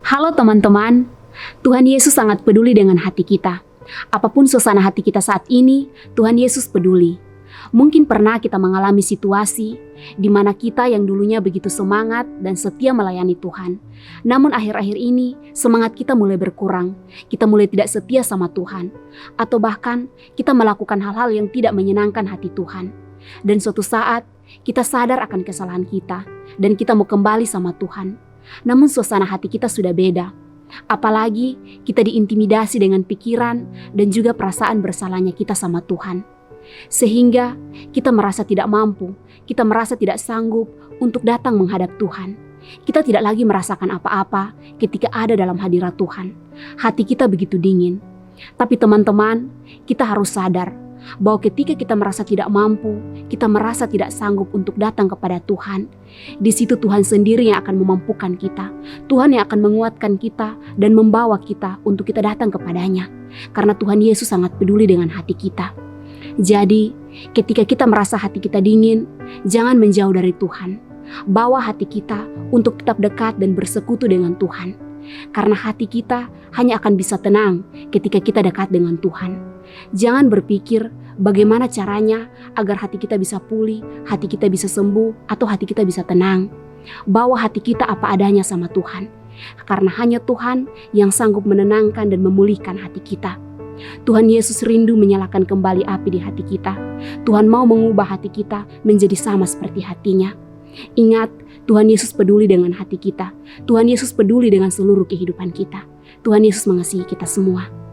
Halo teman-teman, Tuhan Yesus sangat peduli dengan hati kita. Apapun suasana hati kita saat ini, Tuhan Yesus peduli. Mungkin pernah kita mengalami situasi di mana kita yang dulunya begitu semangat dan setia melayani Tuhan. Namun akhir-akhir ini semangat kita mulai berkurang, kita mulai tidak setia sama Tuhan. Atau bahkan kita melakukan hal-hal yang tidak menyenangkan hati Tuhan. Dan suatu saat kita sadar akan kesalahan kita dan kita mau kembali sama Tuhan. Namun suasana hati kita sudah beda. Apalagi kita diintimidasi dengan pikiran dan juga perasaan bersalahnya kita sama Tuhan. Sehingga kita merasa tidak mampu, kita merasa tidak sanggup untuk datang menghadap Tuhan. Kita tidak lagi merasakan apa-apa ketika ada dalam hadirat Tuhan. Hati kita begitu dingin. Tapi teman-teman, kita harus sadar bahwa ketika kita merasa tidak mampu, kita merasa tidak sanggup untuk datang kepada Tuhan, di situ Tuhan sendiri yang akan memampukan kita. Tuhan yang akan menguatkan kita dan membawa kita untuk kita datang kepadanya. Karena Tuhan Yesus sangat peduli dengan hati kita. Jadi, ketika kita merasa hati kita dingin, jangan menjauh dari Tuhan. Bawa hati kita untuk tetap dekat dan bersekutu dengan Tuhan. Karena hati kita hanya akan bisa tenang ketika kita dekat dengan Tuhan. Jangan berpikir bagaimana caranya agar hati kita bisa pulih, hati kita bisa sembuh, atau hati kita bisa tenang. Bawa hati kita apa adanya sama Tuhan. Karena hanya Tuhan yang sanggup menenangkan dan memulihkan hati kita. Tuhan Yesus rindu menyalakan kembali api di hati kita. Tuhan mau mengubah hati kita menjadi sama seperti hatinya. Ingat, Tuhan Yesus peduli dengan hati kita. Tuhan Yesus peduli dengan seluruh kehidupan kita. Tuhan Yesus mengasihi kita semua.